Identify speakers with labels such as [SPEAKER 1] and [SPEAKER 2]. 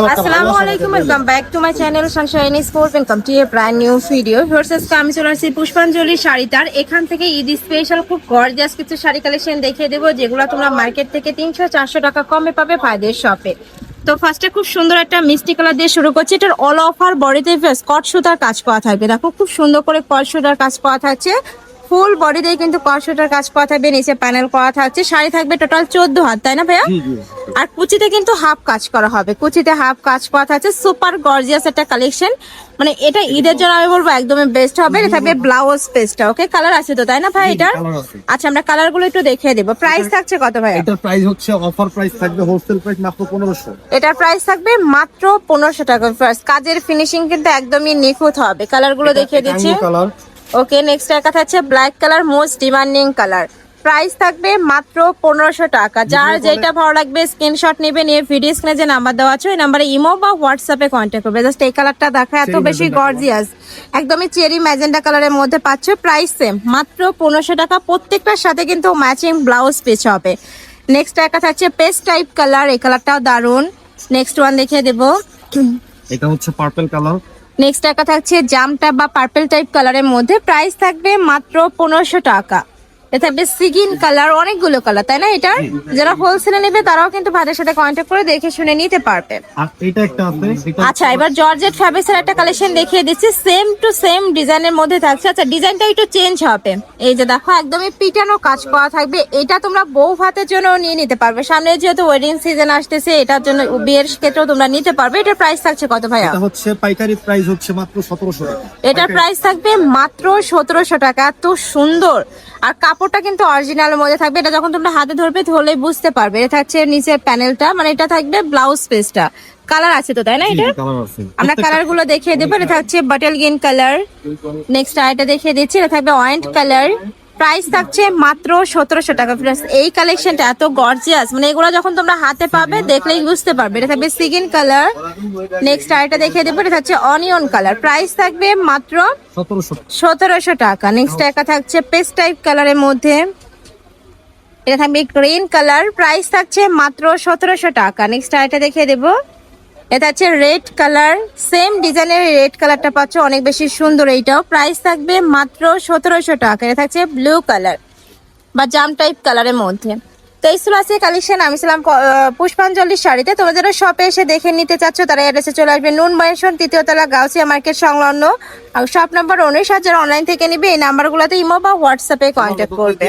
[SPEAKER 1] আসসালামু আলাইকুম, welcome back to my channel Sunshine sport. Welcome to A brand new video. Versus আমি চলে আসছি পুষ্পাঞ্জলি শাড়িটার। এখান থেকে ঈদ স্পেশাল খুব গর্জিয়াস কিছু শাড়ি কালেকশন দেখিয়ে দেবো, যেগুলো তোমরা মার্কেট থেকে 300-400 টাকা কমে পাবে ফায়দের শপে। তো ফার্স্টে খুব সুন্দর একটা মিষ্টি কালার দিয়ে শুরু করছি। এটার অল ওভার বডিতে স্কট সুতার কাজ করা থাকবে। দেখো খুব সুন্দর করে কট সুতার কাজ করা থাকছে। ফুল বডি দিয়ে কিন্তু কট সুতার কাজ করা থাকবে, নিচে প্যানেল করা থাকছে। শাড়ি থাকবে টোটাল 14 হাত, তাই না ভাইয়া? আর কুচিতে কিন্তু হাফ কাজ করা হবে, কুচিতে হাফ কাজ করা থাকছে। সুপার গর্জিয়াস একটা কালেকশন, মানে এটা ঈদের জন্য আমি বলবো একদমই বেস্ট হবে। এটা থাকবে ব্লাউজ পিসটা। ওকে, কালার আছে তো, তাই না ভাই? এটার আচ্ছা, আমরা কালার গুলো একটু দেখিয়ে দেবো। প্রাইস থাকছে কত ভাই?
[SPEAKER 2] এটার প্রাইস হচ্ছে অফার প্রাইস থাকবে, হোলসেল প্রাইস মাত্র 1500।
[SPEAKER 1] এটার প্রাইস থাকবে মাত্র 1500 টাকা। ফার্স্ট কাজের ফিনিশিং কিন্তু একদমই নিখুঁত হবে। কালার গুলো দেখিয়ে দিচ্ছি। ওকে, নেক্সট একটা থাকছে black colour, most demanding colour. Price থাকবে মাত্র 1500 টাকা। যার যেটা ভালো লাগবে স্ক্রিনশট নেবে, নিয়ে ভিডিও স্ক্রিনে যে নাম্বার দেওয়া আছে ওই নাম্বারে ইমো বা হোয়াটসঅ্যাপে কন্ট্যাক্ট করবে। জাস্ট এই কালারটা দেখা এত বেশি গর্জিয়াস, একদমই চেরি ম্যাজেন্টা কালারের মধ্যে পাচ্ছ। প্রাইস সেম, মাত্র 1500 টাকা। প্রত্যেকটার সাথে কিন্তু ম্যাচিং ব্লাউজ পিস হবে। নেক্সট একটা থাকছে পেস্ট টাইপ কালার, এই কালারটাও দারুন। নেক্সট ওয়ান দেখিয়ে দেবো।
[SPEAKER 2] এটা হচ্ছে পার্পল কালার।
[SPEAKER 1] নেক্সট একটা থাকছে জামটা বা পার্পল টাইপ কালারের মধ্যে। প্রাইস থাকবে মাত্র 1500 টাকা। এটা থাকবে সিগিন কালার, অনেকগুলো কালার, তাই না? এটা যারা হোলসেলে নেবে তারাও কিন্তু ভাইদের সাথে কন্ট্যাক্ট করে দেখে শুনে নিতে পারবে।
[SPEAKER 2] আর এটা একটা আছে।
[SPEAKER 1] আচ্ছা, এবার জর্জেট ফ্যাব্রিক্সের একটা কালেকশন দেখিয়ে দিচ্ছি। সেম টু সেম ডিজাইনের মধ্যে থাকছে। আচ্ছা, ডিজাইনটা একটু চেঞ্জ হবে। এই যে দেখো, একদমই পিটানো কাজ করা থাকবে। এটা তোমরা বউ ভাতের জন্য নিয়ে নিতে পারবে। সামনে যেহেতু ওয়েডিং সিজন আসতেছে, এটার জন্য বিয়ের ক্ষেত্রেও তোমরা নিতে পারবে। এটার প্রাইস থাকছে কত ভাইয়া?
[SPEAKER 2] এটা হচ্ছে পাইকারি প্রাইস হচ্ছে মাত্র 1700 টাকা।
[SPEAKER 1] এটার প্রাইস থাকবে মাত্র 1700 টাকা। এত সুন্দর, আর কাপড়টা কিন্তু অরিজিনালের মধ্যে থাকবে। এটা যখন তোমরা হাতে ধরবে ধরলেই বুঝতে পারবে। এটা থাকছে নিচের প্যানেলটা, মানে এটা থাকবে ব্লাউজ পিসটা। কালার আছে তো, তাই না? এটা আমরা কালার গুলো দেখিয়ে দেবো। এটা থাকছে বাটল গ্রিন কালার। নেক্সট আরেকটা দেখিয়ে দিচ্ছি, এটা থাকবে অয়েন্ট কালার। প্রাইস থাকছে মাত্র 1700 টাকা। প্লাস এই কালেকশনটা এত গর্জিয়াস, মানে এগুলো যখন তোমরা হাতে পাবে দেখলেই বুঝতে পারবে। এটা থাকবে সিগিন কালার। নেক্সট আরেকটা দেখিয়ে দেবো, এটা থাকছে অনিয়ন কালার। প্রাইস থাকবে মাত্র 1700 টাকা। নেক্সট একটা থাকছে পেস্ট টাইপ কালারের মধ্যে, এটা থাকবে গ্রিন কালার। প্রাইস থাকছে মাত্র 1700 টাকা। নেক্সট আরেকটা দেখিয়ে দেবো, এটা হচ্ছে রেড কালার। সেম ডিজাইনের রেড কালারটা পাচ্ছ, অনেক বেশি সুন্দর এইটাও। প্রাইস থাকবে মাত্র 1700 টাকা। এটা থাকছে ব্লু কালার বা জাম টাইপ কালারের মধ্যে। তো এই ছিল আজকে কালেকশন। আমি ছিলাম পুষ্পাঞ্জলি শাড়িতে। তোমরা যারা শপে এসে দেখে নিতে চাচ্ছ তারা অ্যাড্রেসে চলে আসবে, নুন ম্যানশন 3য় তলা, গাউসিয়া মার্কেট সংলগ্ন। Shop number 19। যারা অনলাইন থেকে নিবে এই নাম্বারগুলোতে ইমো বা হোয়াটসঅ্যাপে কন্ট্যাক্ট করবে।